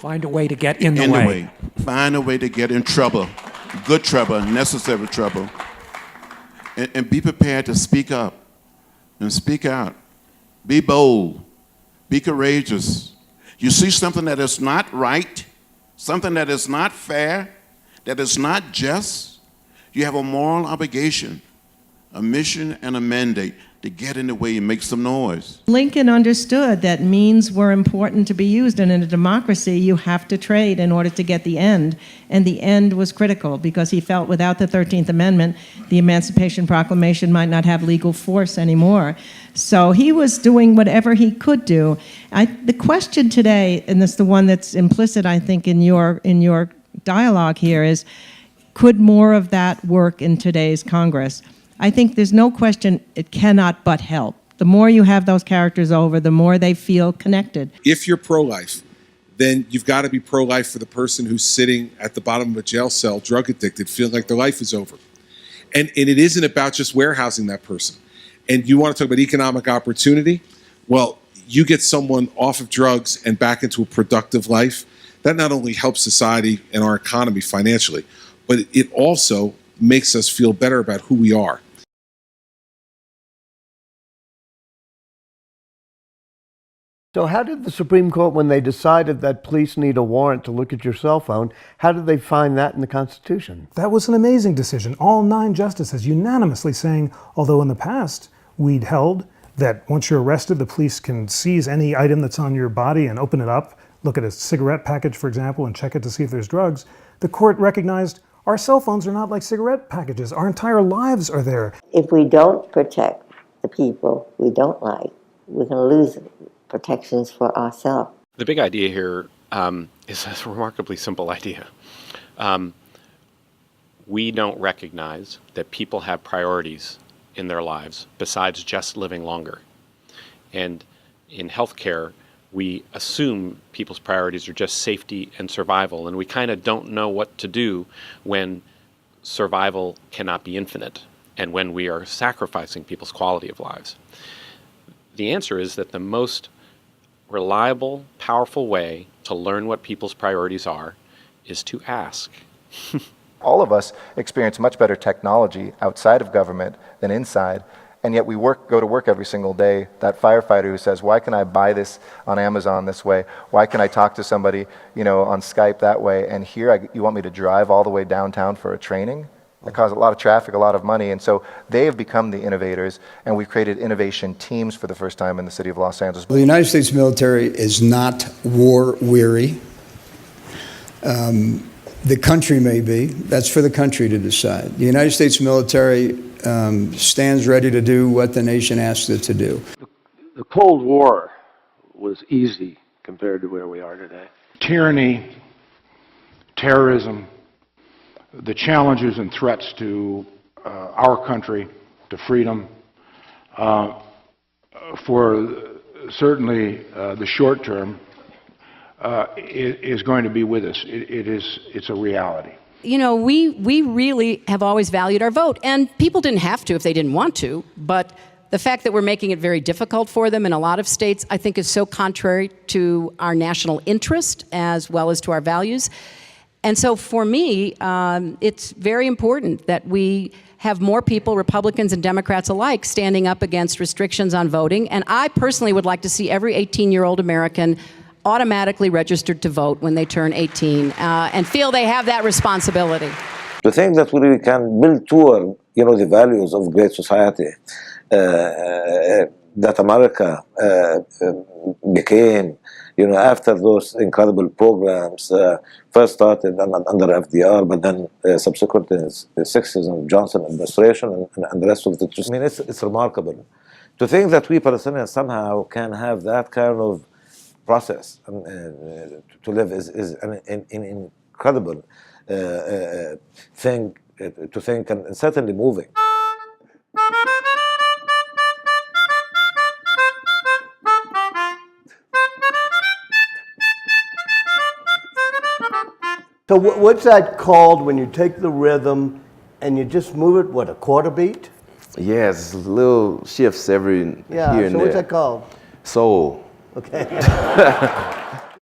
Find a way to get in the way. Find a way to get in trouble, good trouble, necessary trouble. And be prepared to speak up and speak out. Be bold. Be courageous. You see something that is not right, something that is not fair, that is not just, you have a moral obligation, a mission and a mandate to get in the way and make some noise. Lincoln understood that means were important to be used, and in a democracy you have to trade in order to get the end, and the end was critical because he felt without the 13th Amendment the Emancipation Proclamation might not have legal force anymore. So he was doing whatever he could do. The question today, and it's the one that's implicit I think in your dialogue here, is could more of that work in today's Congress? I think there's no question it cannot but help. The more you have those characters over, the more they feel connected. If you're pro-life, then you've got to be pro-life for the person who's sitting at the bottom of a jail cell, drug addicted, feeling like their life is over. And it isn't about just warehousing that person. And you want to talk about economic opportunity? Well, you get someone off of drugs and back into a productive life, that not only helps society and our economy financially, but it also makes us feel better about who we are. So how did the Supreme Court, when they decided that police need a warrant to look at your cell phone, how did they find that in the Constitution? That was an amazing decision. All 9 justices unanimously saying, although in the past we'd held that once you're arrested, the police can seize any item that's on your body and open it up, look at a cigarette package, for example, and check it to see if there's drugs, the court recognized our cell phones are not like cigarette packages. Our entire lives are there. If we don't protect the people we don't like, we can lose protections for ourselves. The big idea here is a remarkably simple idea. We don't recognize that people have priorities in their lives besides just living longer. And in healthcare, we assume people's priorities are just safety and survival, and we kind of don't know what to do when survival cannot be infinite and when we are sacrificing people's quality of lives. The answer is that the most reliable, powerful way to learn what people's priorities are is to ask. All of us experience much better technology outside of government than inside, and yet we go to work every single day. That firefighter who says, why can I buy this on Amazon this way? Why can I talk to somebody, on Skype that way? And here you want me to drive all the way downtown for a training? That causes a lot of traffic, a lot of money, and so they have become the innovators, and we've created innovation teams for the first time in the city of Los Angeles. Well, the United States military is not war-weary. The country may be. That's for the country to decide. The United States military stands ready to do what the nation asks it to do. The Cold War was easy compared to where we are today. Tyranny, terrorism, the challenges and threats to our country, to freedom, for certainly the short term, is going to be with us. It's a reality. We really have always valued our vote, and people didn't have to if they didn't want to, but the fact that we're making it very difficult for them in a lot of states, I think, is so contrary to our national interest as well as to our values. And so for me, it's very important that we have more people, Republicans and Democrats alike, standing up against restrictions on voting. And I personally would like to see every 18-year-old American automatically registered to vote when they turn 18 and feel they have that responsibility. To think that we can build toward, the values of great society that America became, after those incredible programs first started under FDR, but then subsequently in the 60s and Johnson administration and the rest of it. I mean, it's remarkable. To think that we Palestinians somehow can have that kind of process to live is an incredible thing to think, and certainly moving. So what's that called when you take the rhythm and you just move it, a quarter beat? Yes, little shifts here and there. Yeah, so what's that called? Soul. Okay.